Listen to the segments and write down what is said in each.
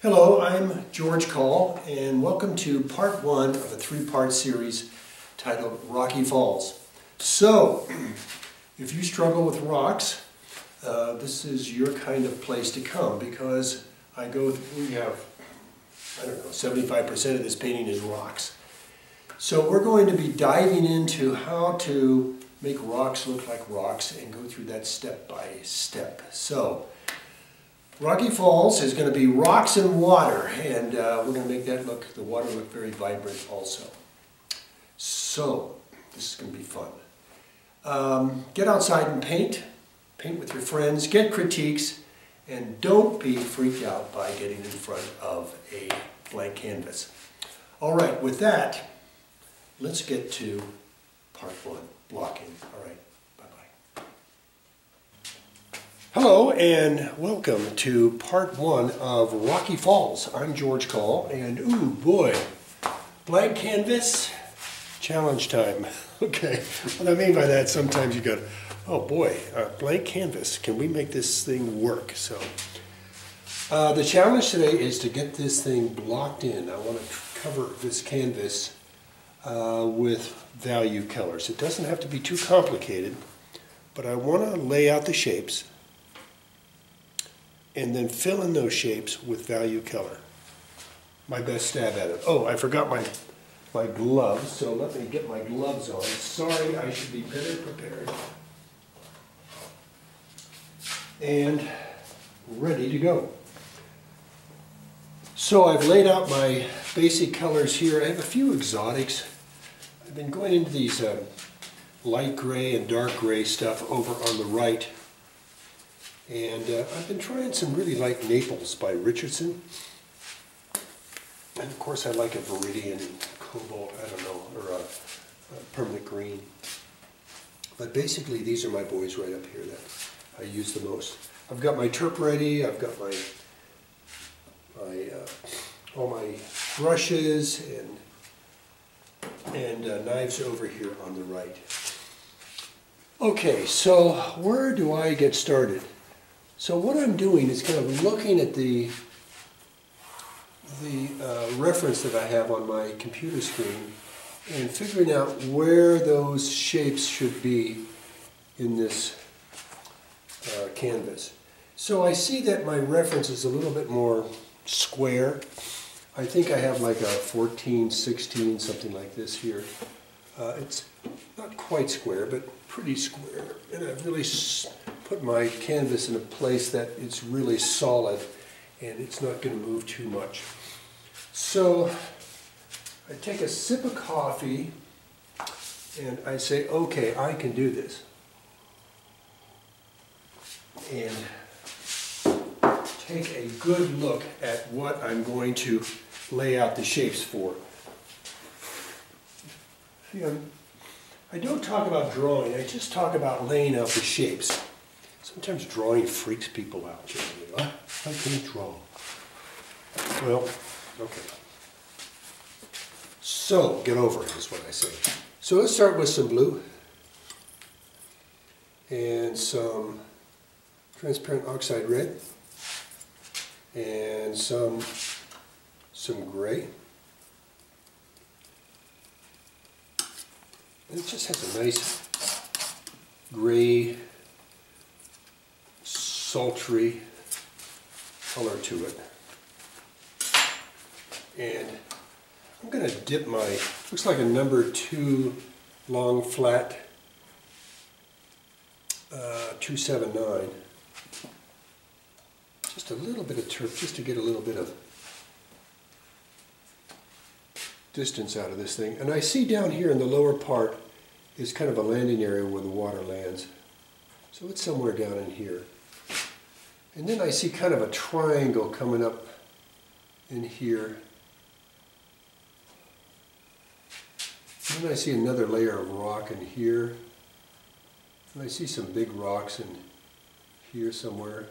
Hello, I'm George Coll, and welcome to part one of a three-part series titled Rocky Falls. So, if you struggle with rocks, this is your kind of place to come, because we have, 75% of this painting is rocks. So we're going to be diving into how to make rocks look like rocks and go through that step by step. So, Rocky Falls is going to be rocks and water, and we're going to make the water look very vibrant also. So, this is going to be fun. Get outside and paint with your friends, get critiques, and don't be freaked out by getting in front of a blank canvas. All right, with that, let's get to part one, blocking. All right, bye-bye. Hello and welcome to part one of Rocky Falls. I'm George Coll, and ooh boy, blank canvas, challenge time. Okay, what I mean by that, sometimes you go, oh boy, blank canvas, can we make this thing work? So, the challenge today is to get this thing blocked in. I want to cover this canvas with value colors. It doesn't have to be too complicated, but I want to lay out the shapes and then fill in those shapes with value color. My best stab at it. Oh, I forgot my gloves, so let me get my gloves on. Sorry, I should be better prepared. And ready to go. So I've laid out my basic colors here. I have a few exotics. I've been going into these light gray and dark gray stuff over on the right. And I've been trying some really light Naples by Richardson. And of course I like a Viridian and Cobalt, I don't know, or a permanent green. But basically these are my boys right up here that I use the most. I've got my turp ready, I've got all my brushes and knives over here on the right. Okay, so where do I get started? So what I'm doing is kind of looking at the reference that I have on my computer screen and figuring out where those shapes should be in this canvas. So I see that my reference is a little bit more square. I think I have like a 14, 16, something like this here. It's not quite square, but pretty square. And I've really put my canvas in a place that it's really solid and it's not going to move too much. So I take a sip of coffee and I say, okay, I can do this. And take a good look at what I'm going to lay out the shapes for. See, I don't talk about drawing, I just talk about laying out the shapes. Sometimes drawing freaks people out. Generally. I can't draw. Well, okay. So, get over it is what I say. So let's start with some blue and some transparent oxide red and some gray. And it just has a nice gray, sultry color to it. And I'm going to dip my, looks like a number 2 long flat 279. Just a little bit of turp, just to get a little bit of distance out of this thing. And I see down here in the lower part is kind of a landing area where the water lands. So it's somewhere down in here. And then I see kind of a triangle coming up in here. And then I see another layer of rock in here. And I see some big rocks in here somewhere.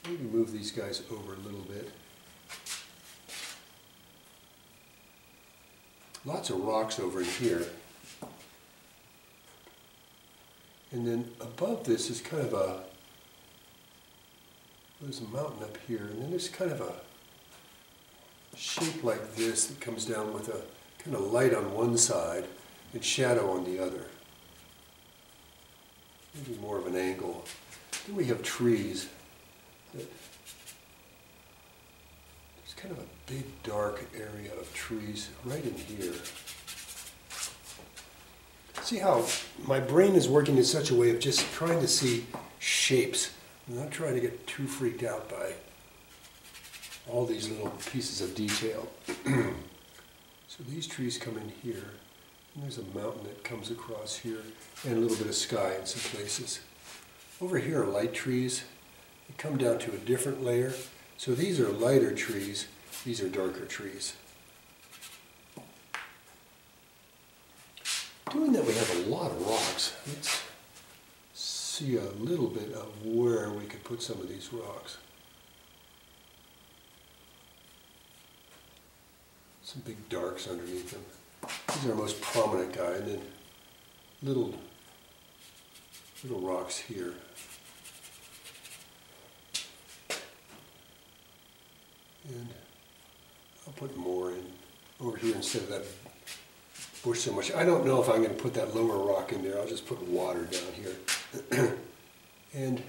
Maybe move these guys over a little bit. Lots of rocks over in here. And then above this is kind of there's a mountain up here, and then there's kind of a shape like this that comes down with a kind of light on one side and shadow on the other. Maybe more of an angle. Then we have trees. There's kind of a big dark area of trees right in here. See how my brain is working in such a way of just trying to see shapes. I'm not trying to get too freaked out by all these little pieces of detail. So these trees come in here, and there's a mountain that comes across here, and a little bit of sky in some places. Over here are light trees. They come down to a different layer. So these are lighter trees, these are darker trees. Doing that, we have a lot of rocks. Let's see a little bit of where we could put some of these rocks. Some big darks underneath them. These are our most prominent guy, and then little rocks here. And I'll put more in over here instead of that bush so much. I don't know if I'm going to put that lower rock in there. I'll just put water down here. And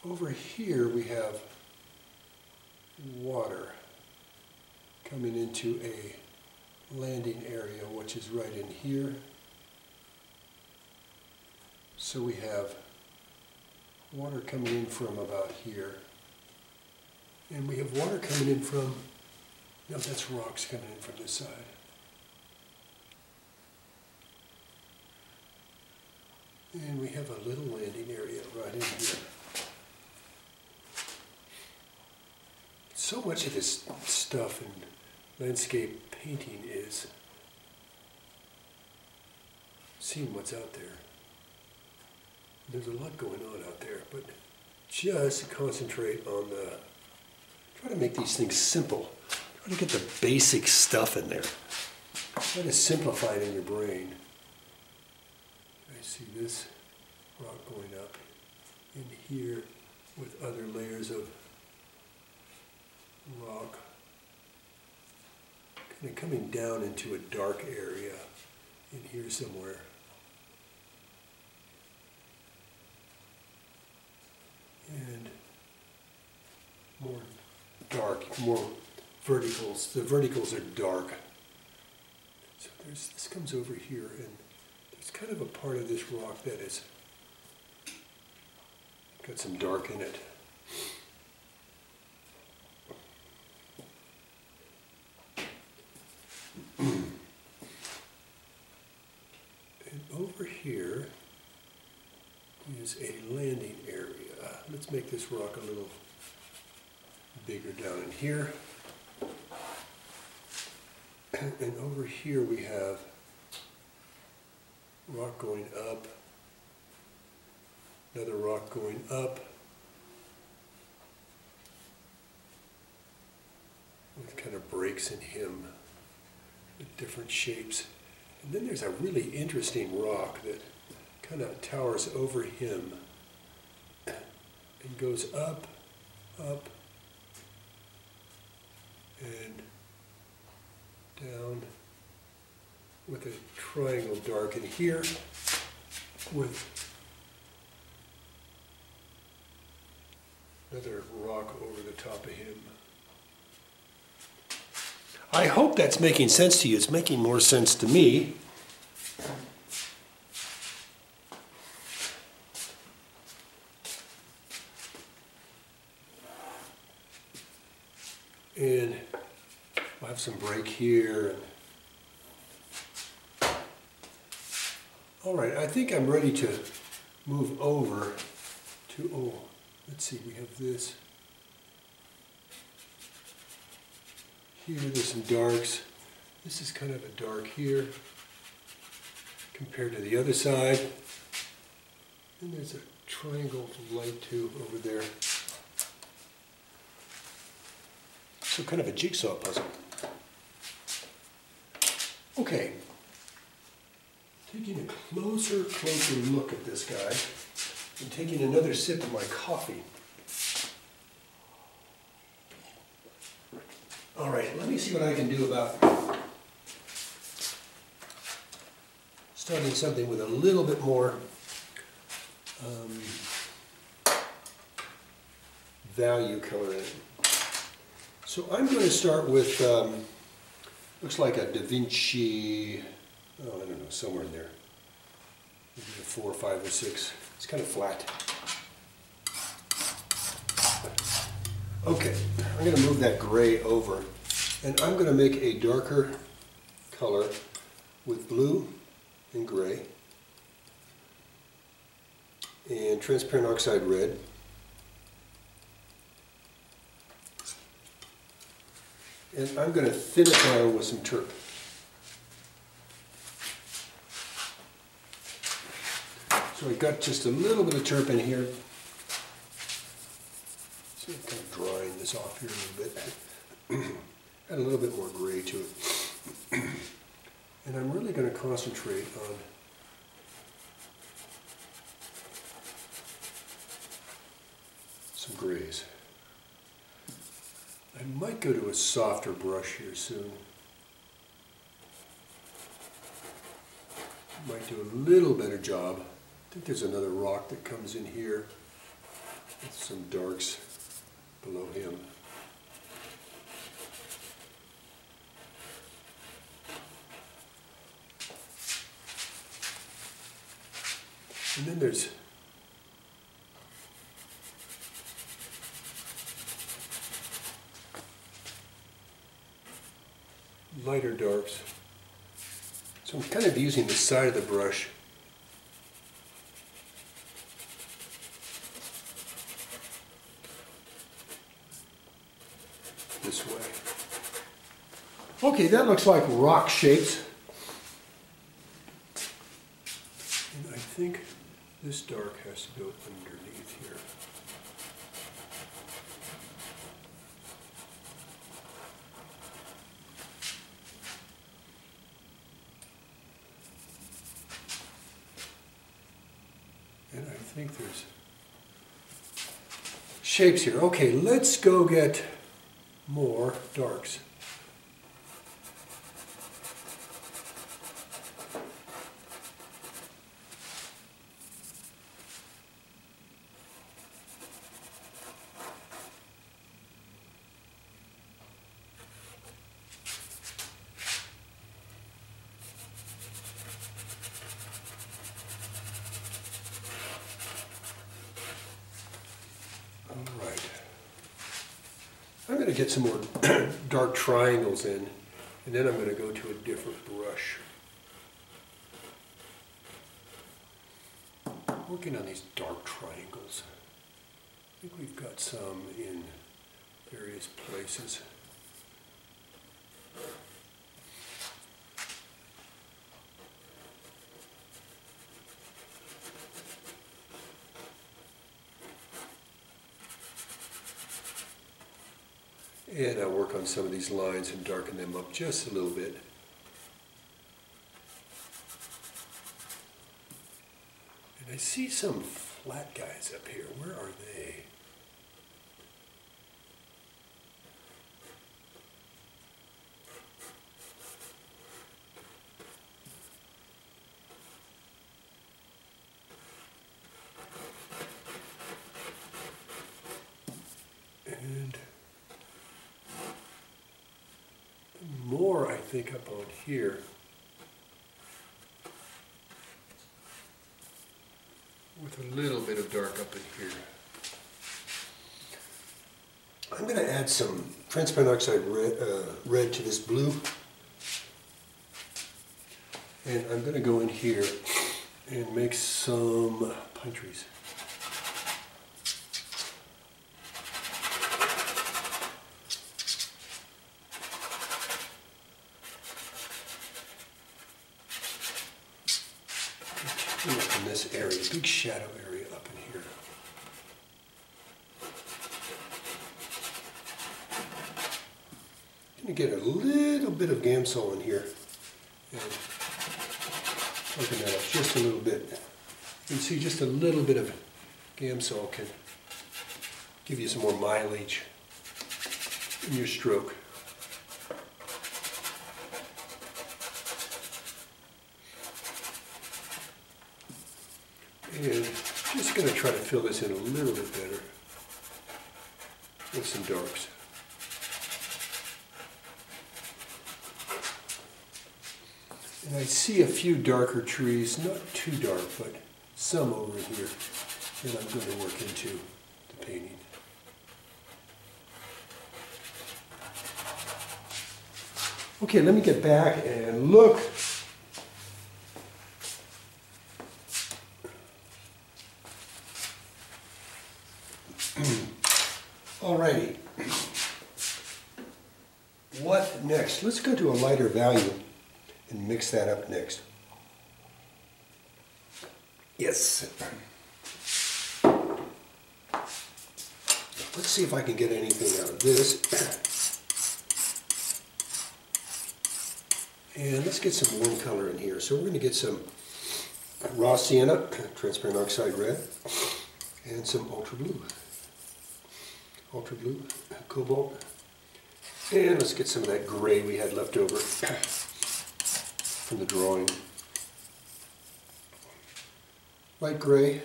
over here we have water coming into a landing area, which is right in here. So we have water coming in from about here. And we have water coming in from, no, that's rocks coming in from this side. And we have a little landing area right in here. So much of this stuff in landscape painting is seeing what's out there. There's a lot going on out there, but just concentrate on the, try to make these things simple. Try to get the basic stuff in there. Try to simplify it in your brain. I see this rock going up in here with other layers of rock. Kind of coming down into a dark area in here somewhere. And more dark, more verticals. The verticals are dark. So this comes over here, and there's kind of a part of this rock that is got some dark in it. And over here is a landing area. Let's make this rock a little bigger down in here. And over here we have rock going up, another rock going up, with kind of breaks in him, with different shapes. And then there's a really interesting rock that kind of towers over him and goes up, up, and down with a triangle dark in here with another rock over the top of him. I hope that's making sense to you. It's making more sense to me. And we'll have some break here. All right, I think I'm ready to move over to, oh, let's see, we have this. Here, there's some darks. This is kind of a dark here compared to the other side. And there's a triangle of light too over there. So kind of a jigsaw puzzle. Okay. Taking a closer look at this guy and taking another sip of my coffee. Okay, let me see what I can do about starting something with a little bit more value color in it. So I'm going to start with, looks like a Da Vinci, oh, I don't know, somewhere in there. Maybe a 4, 5, or 6. It's kind of flat. Okay, I'm going to move that gray over, and I'm going to make a darker color with blue and gray and transparent oxide red. And I'm going to thin it down with some turp. So I got just a little bit of turp in here. So I'm kind of drying this off here a little bit. Add a little bit more gray to it. And I'm really going to concentrate on some grays. I might go to a softer brush here soon. Might do a little better job. I think there's another rock that comes in here with some darks below him. And then there's lighter darks. So I'm kind of using the side of the brush this way. Okay, that looks like rock shapes. And I think this dark has to go underneath here. And I think there's shapes here. Okay, let's go get more darks. I'm going to get some more dark triangles in, and then I'm going to go to a different brush. Working on these dark triangles. I think we've got some in various places. And I'll work on some of these lines and darken them up just a little bit. And I see some flat guys up here. Where are they? And more, I think, up on here. With a little bit of dark up in here. I'm going to add some transparent oxide red to this blue. And I'm going to go in here and make some pine trees. In this area, big shadow area up in here. I'm going to get a little bit of Gamsol in here and open that up just a little bit. You can see just a little bit of Gamsol can give you some more mileage in your stroke. And just going to try to fill this in a little bit better with some darks. And I see a few darker trees, not too dark, but some over here that I'm going to work into the painting. Okay, let me get back and look. Alrighty. What next? Let's go to a lighter value and mix that up next. Yes. Let's see if I can get anything out of this. And let's get some warm color in here. So we're going to get some raw sienna, transparent oxide red, and some ultra blue, cobalt. And let's get some of that gray we had left over from the drawing. Light gray,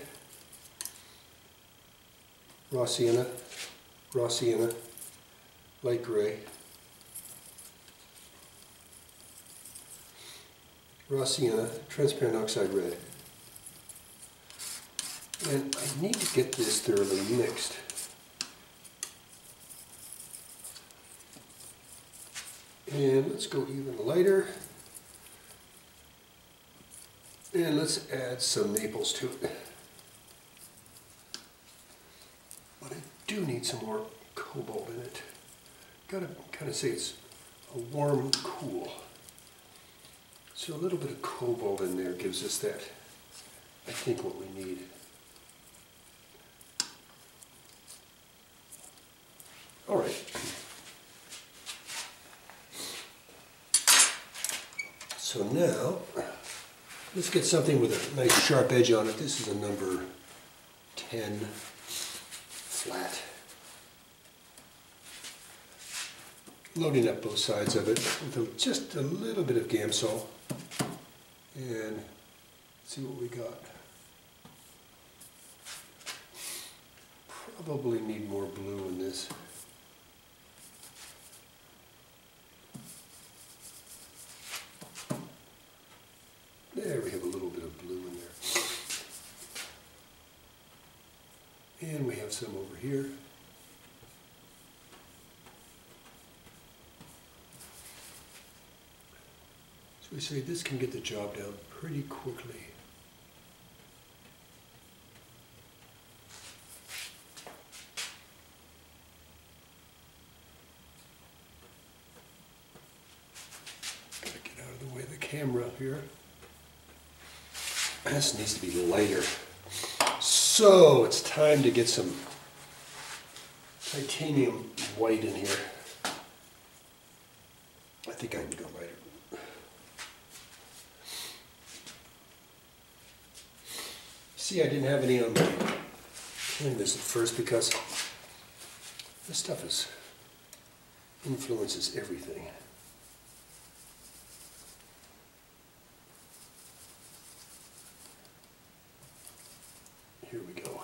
raw sienna, light gray, raw sienna, transparent oxide red. And I need to get this thoroughly mixed. And let's go even lighter. And let's add some maples to it. But I do need some more cobalt in it. Gotta kind of say it's a warm cool. So a little bit of cobalt in there gives us that, I think, what we need. All right. So now, let's get something with a nice sharp edge on it. This is a number 10 flat. Loading up both sides of it with just a little bit of Gamsol. And see what we got. Probably need more blue in this. There, we have a little bit of blue in there. And we have some over here. So we say this can get the job down pretty quickly. Gotta get out of the way of the camera here. This needs to be lighter. So it's time to get some titanium white in here. I think I can go lighter. See, I didn't have any on my canvas at first because this stuff influences everything. Here we go.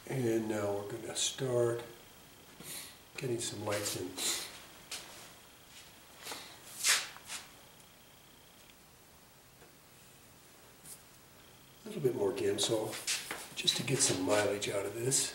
And now we're going to start getting some lights in. A little bit more Gamsol, just to get some mileage out of this.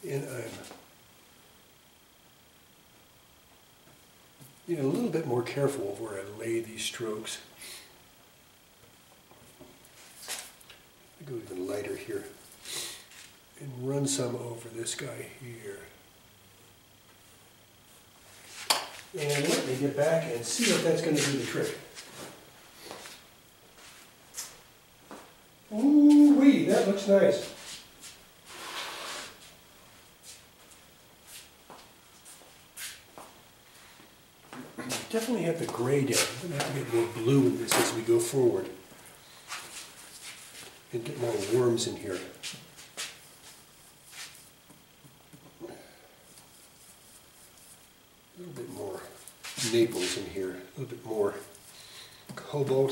And I'm a little bit more careful of where I lay these strokes. I go even lighter here and run some over this guy here. And let me get back and see if that's going to do the trick. Ooh-wee, that looks nice. definitely have the gray down. I'm going to have to get more blue in this as we go forward. And get more worms in here. A little bit more Naples in here. A little bit more cobalt.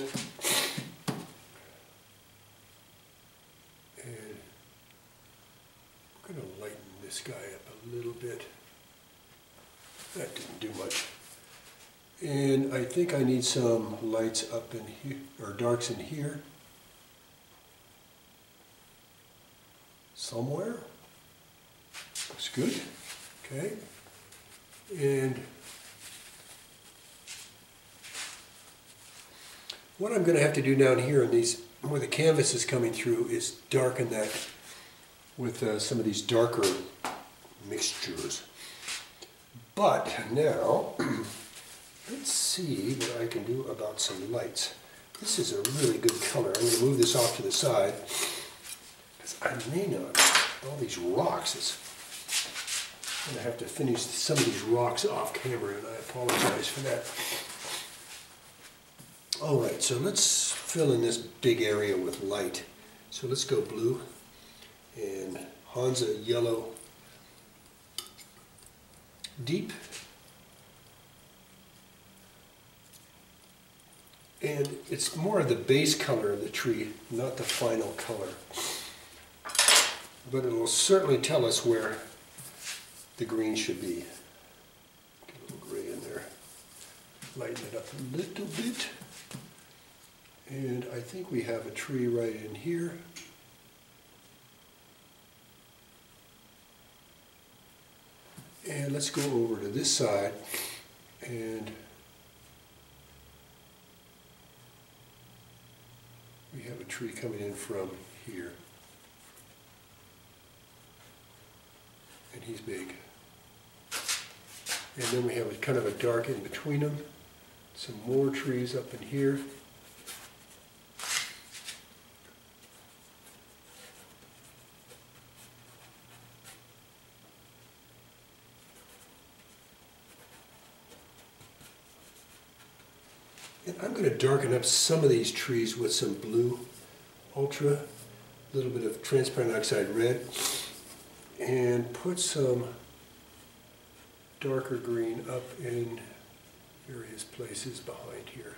And I'm going to lighten this guy up a little bit. That didn't do much. And I think I need some lights up in here, or darks in here. Somewhere. Looks good. Okay. And what I'm going to have to do down here in these, where the canvas is coming through, is darken that with some of these darker mixtures. But now, let's see what I can do about some lights. This is a really good color. I'm going to move this off to the side. I may not, all these rocks, I'm going to have to finish some of these rocks off camera, and I apologize for that. Alright, so let's fill in this big area with light. So let's go blue and Hansa yellow deep. And it's more of the base color of the tree, not the final color. But it will certainly tell us where the green should be. Get a little gray in there. Lighten it up a little bit. And I think we have a tree right in here. And let's go over to this side and we have a tree coming in from here. And he's big. And then we have a kind of a dark in between them. Some more trees up in here. And I'm going to darken up some of these trees with some blue ultra, a little bit of transparent oxide red, and put some darker green up in various places behind here.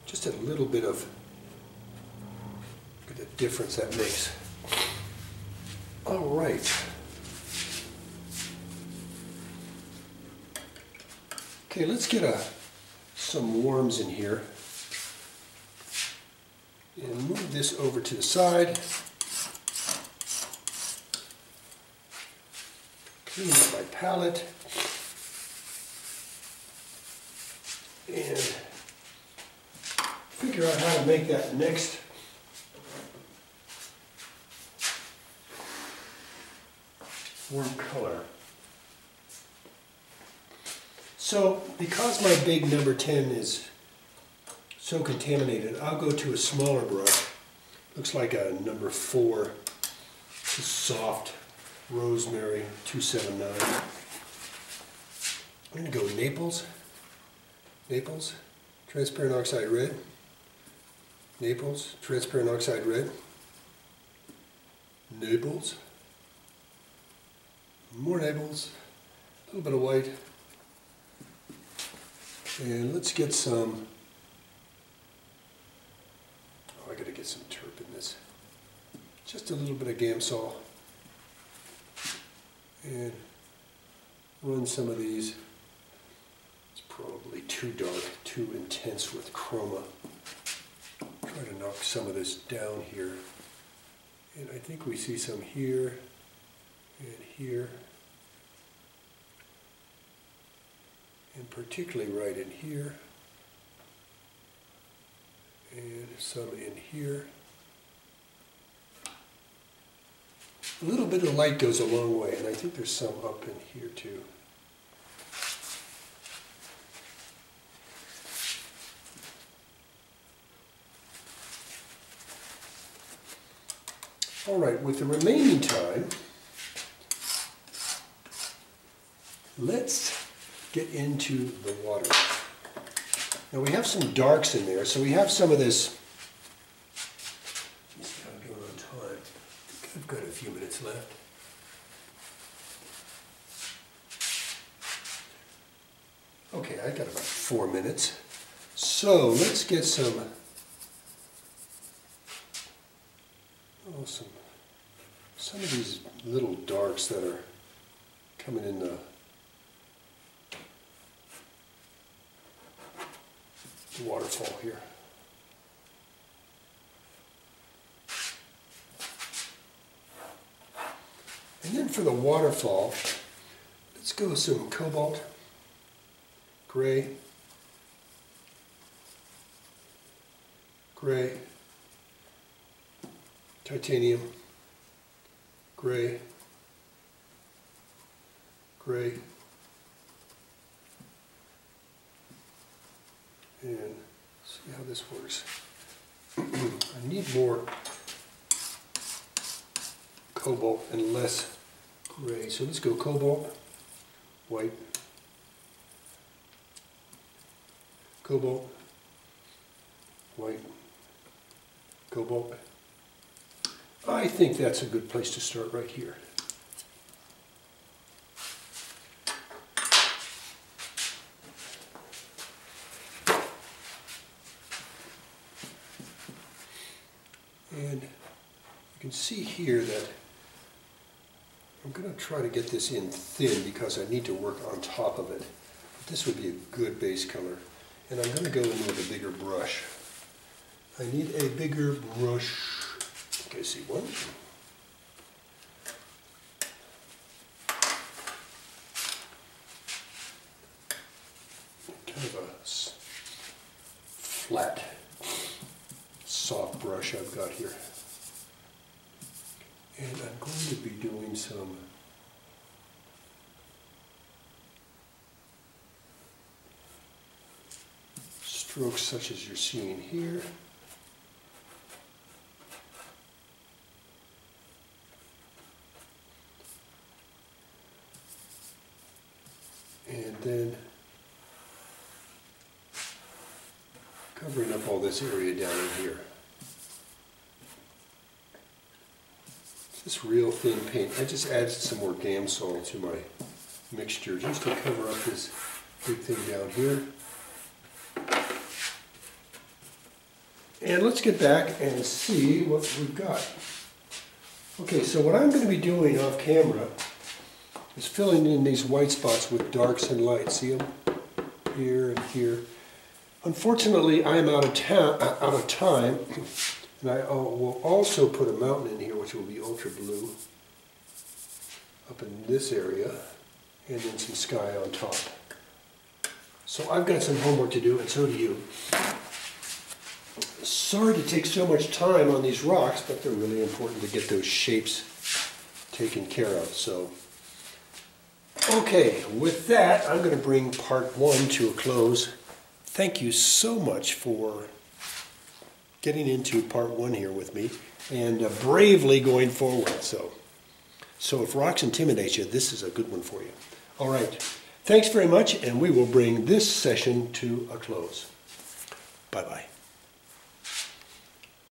Just a little bit of the difference that makes. All right. Okay, let's get some worms in here and move this over to the side. Clean up my palette and figure out how to make that next worm color. So, because my big number 10 is so contaminated, I'll go to a smaller brush. Looks like a number 4, just soft rosemary 279. I'm going to go Naples, transparent oxide red, Naples, transparent oxide red, Naples, more Naples, a little bit of white, and let's get some, I gotta get some terp in this, just a little bit of Gamsol, and run some of these. It's probably too dark, too intense with chroma. Try to knock some of this down here, and I think we see some here and here, and particularly right in here, and some in here. A little bit of light goes a long way, and I think there's some up in here too. All right, with the remaining time, let's get into the water. Now we have some darks in there, so we have some of this. Let me see how I'm doing on time. I think I've got a few minutes left. Okay, I got about 4 minutes. So let's get some, some of these little darks that are coming in the waterfall here. And then for the waterfall, let's go with some cobalt, gray, gray, titanium, gray, gray, and see how this works. I need more cobalt and less gray, so let's go cobalt, white, cobalt, white, cobalt. I think that's a good place to start right here. And you can see here that I'm going to try to get this in thin because I need to work on top of it. But this would be a good base color. And I'm going to go in with a bigger brush. I need a bigger brush. Okay, see one. Kind of a flat, soft brush I've got here. And I'm going to be doing some strokes such as you're seeing here. And then covering up all this area down in here. This real thin paint. I just added some more Gamsol to my mixture just to cover up this big thing down here. And let's get back and see what we've got. Okay, so what I'm going to be doing off camera is filling in these white spots with darks and lights. See them? Here and here. Unfortunately, I am out of time. And I will also put a mountain in here, which will be ultra blue, up in this area, and then some sky on top. So I've got some homework to do, and so do you. Sorry to take so much time on these rocks, but they're really important to get those shapes taken care of. So, okay, with that, I'm going to bring part 1 to a close. Thank you so much for getting into part 1 here with me and bravely going forward. So if rocks intimidate you, this is a good one for you. All right. Thanks very much, and we will bring this session to a close. Bye-bye.